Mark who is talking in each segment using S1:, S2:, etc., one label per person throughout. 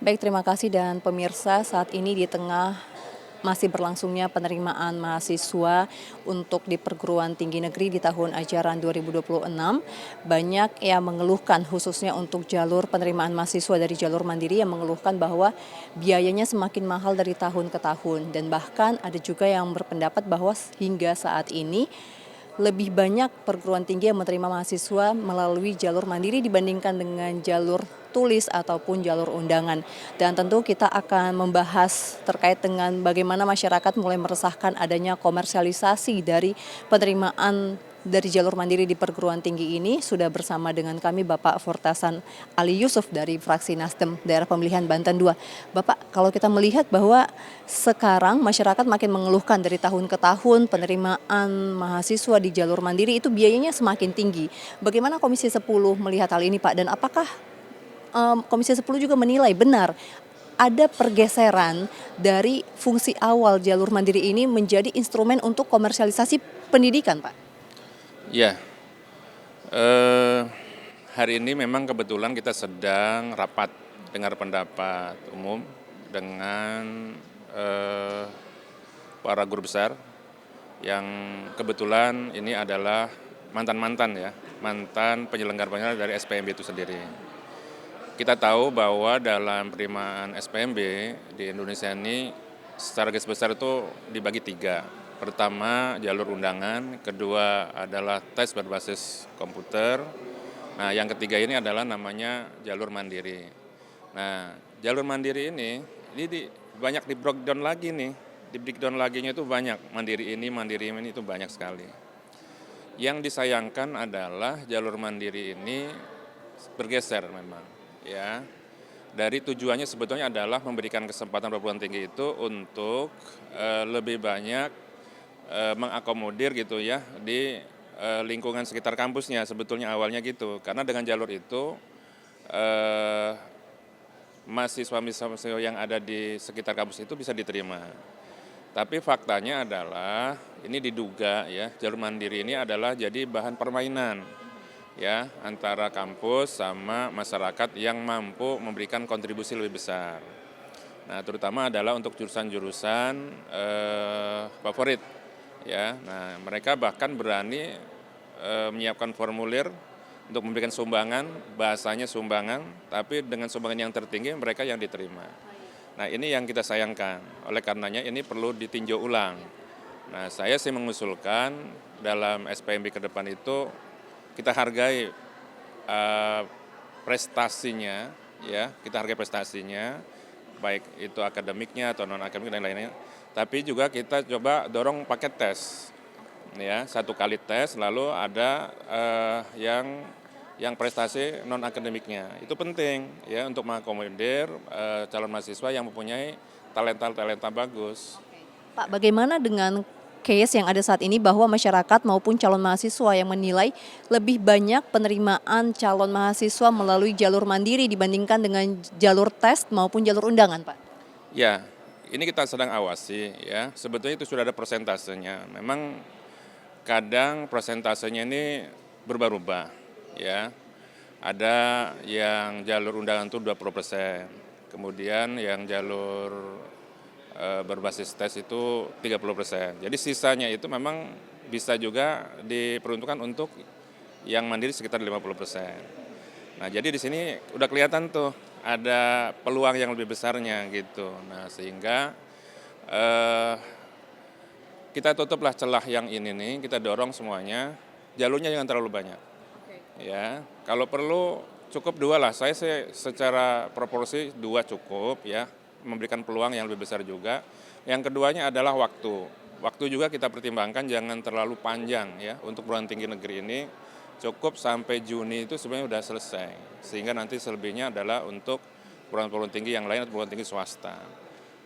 S1: Baik, terima kasih dan pemirsa, saat ini di tengah masih berlangsungnya penerimaan mahasiswa untuk di perguruan tinggi negeri di tahun ajaran 2026, banyak yang mengeluhkan khususnya untuk jalur penerimaan mahasiswa dari jalur mandiri yang mengeluhkan bahwa biayanya semakin mahal dari tahun ke tahun dan bahkan ada juga yang berpendapat bahwa hingga saat ini lebih banyak perguruan tinggi yang menerima mahasiswa melalui jalur mandiri dibandingkan dengan jalur tulis ataupun jalur undangan. Dan tentu kita akan membahas terkait dengan bagaimana masyarakat mulai meresahkan adanya komersialisasi dari penerimaan dari jalur mandiri di perguruan tinggi ini. Sudah bersama dengan kami Bapak Fortasan Ali Yusuf dari fraksi Nasdem daerah pemilihan Banten 2. Bapak, kalau kita melihat bahwa sekarang masyarakat makin mengeluhkan dari tahun ke tahun penerimaan mahasiswa di jalur mandiri itu biayanya semakin tinggi. Bagaimana Komisi 10 melihat hal ini, Pak? Dan apakah Komisi 10 juga menilai benar ada pergeseran dari fungsi awal jalur mandiri ini menjadi instrumen untuk komersialisasi pendidikan, Pak?
S2: Ya, eh, hari ini memang kebetulan kita sedang rapat dengar pendapat umum dengan eh, para guru besar yang kebetulan ini adalah mantan-mantan ya, mantan penyelenggara dari SPMB itu sendiri. Kita tahu bahwa dalam penerimaan SPMB di Indonesia ini secara garis besar itu dibagi tiga. Pertama jalur undangan, kedua adalah tes berbasis komputer. Nah yang ketiga ini adalah namanya jalur mandiri. Nah jalur mandiri ini banyak di breakdown lagi nih. Di breakdown laginya itu banyak, mandiri ini itu banyak sekali. Yang disayangkan adalah jalur mandiri ini bergeser memang ya. Dari tujuannya sebetulnya adalah memberikan kesempatan perguruan tinggi itu untuk lebih banyak mengakomodir gitu ya di lingkungan sekitar kampusnya, sebetulnya awalnya gitu. Karena dengan jalur itu mahasiswa-mahasiswa yang ada di sekitar kampus itu bisa diterima. Tapi faktanya adalah ini diduga ya jalur mandiri ini adalah jadi bahan permainan ya antara kampus sama masyarakat yang mampu memberikan kontribusi lebih besar. Nah, terutama adalah untuk jurusan-jurusan favorit ya. Nah, mereka bahkan berani menyiapkan formulir untuk memberikan sumbangan, bahasanya sumbangan, tapi dengan sumbangan yang tertinggi mereka yang diterima. Nah, ini yang kita sayangkan. Oleh karenanya ini perlu ditinjau ulang. Nah, saya sih mengusulkan dalam SPMB ke depan itu kita hargai prestasinya, ya, kita hargai prestasinya, baik itu akademiknya atau non akademik dan lain-lainnya. Tapi juga kita coba dorong paket tes, ya, satu kali tes, lalu ada yang prestasi non akademiknya. Itu penting, ya, untuk mengakomodir calon mahasiswa yang mempunyai talenta bagus.
S1: Pak, bagaimana dengan case yang ada saat ini bahwa masyarakat maupun calon mahasiswa yang menilai lebih banyak penerimaan calon mahasiswa melalui jalur mandiri dibandingkan dengan jalur tes maupun jalur undangan, Pak?
S2: Ya, ini kita sedang awasi, ya. Sebetulnya itu sudah ada persentasenya. Memang kadang persentasenya ini berubah-ubah, ya. Ada yang jalur undangan itu 20%, kemudian yang jalur berbasis tes itu 30%. Jadi sisanya itu memang bisa juga diperuntukkan untuk yang mandiri sekitar 50%. Nah, jadi di sini udah kelihatan tuh ada peluang yang lebih besarnya gitu. Nah, sehingga kita tutuplah celah yang ini nih, kita dorong semuanya, jalurnya jangan terlalu banyak. Ya, kalau perlu cukup dua lah. Saya secara proporsi dua cukup ya, memberikan peluang yang lebih besar juga. Yang keduanya adalah waktu. Waktu juga kita pertimbangkan jangan terlalu panjang ya untuk perguruan tinggi negeri ini. Cukup sampai Juni itu sebenarnya sudah selesai. Sehingga nanti selebihnya adalah untuk perguruan tinggi yang lain atau perguruan tinggi swasta.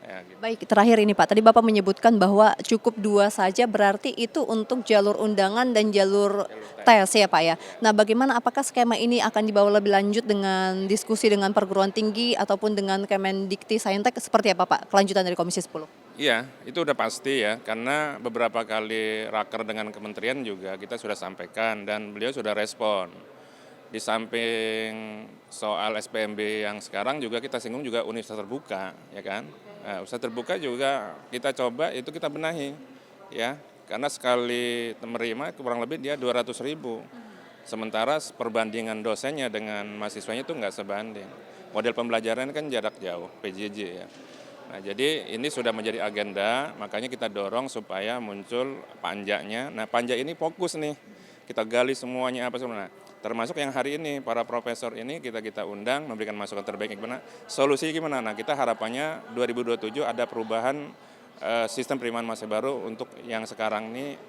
S2: Ya, gitu.
S1: Baik, terakhir ini Pak, tadi Bapak menyebutkan bahwa cukup dua saja berarti itu untuk jalur undangan dan jalur tes ya Pak ya. Nah, bagaimana apakah skema ini akan dibawa lebih lanjut dengan diskusi dengan perguruan tinggi ataupun dengan Kemendikti Saintek seperti apa Pak? Kelanjutan dari Komisi 10.
S2: Iya, itu udah pasti ya, karena beberapa kali raker dengan kementerian juga kita sudah sampaikan dan beliau sudah respon. Di samping soal SPMB yang sekarang juga kita singgung juga universitas terbuka, ya kan. Nah, universitas terbuka juga kita coba itu kita benahi, ya. Karena sekali menerima kurang lebih dia 200.000. Sementara perbandingan dosennya dengan mahasiswanya itu nggak sebanding. Model pembelajaran kan jarak jauh, PJJ ya. Nah, jadi ini sudah menjadi agenda, makanya kita dorong supaya muncul panjanya. Nah, panja ini fokus nih, kita gali semuanya apa sebenarnya. Termasuk yang hari ini, para profesor ini kita undang, memberikan masukan terbaik gimana, solusi gimana. Nah, kita harapannya 2027 ada perubahan sistem penerimaan mahasiswa baru untuk yang sekarang ini,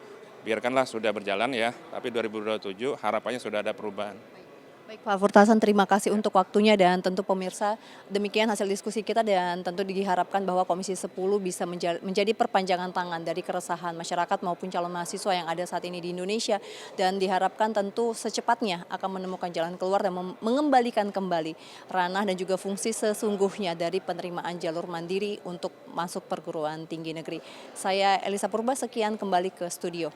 S2: biarkanlah sudah berjalan ya, tapi 2027 harapannya sudah ada perubahan.
S1: Baik Pak Furtasan, terima kasih untuk waktunya dan tentu pemirsa demikian hasil diskusi kita dan tentu diharapkan bahwa Komisi 10 bisa menjadi perpanjangan tangan dari keresahan masyarakat maupun calon mahasiswa yang ada saat ini di Indonesia dan diharapkan tentu secepatnya akan menemukan jalan keluar dan mengembalikan kembali ranah dan juga fungsi sesungguhnya dari penerimaan jalur mandiri untuk masuk perguruan tinggi negeri. Saya Elisa Purba, sekian kembali ke studio.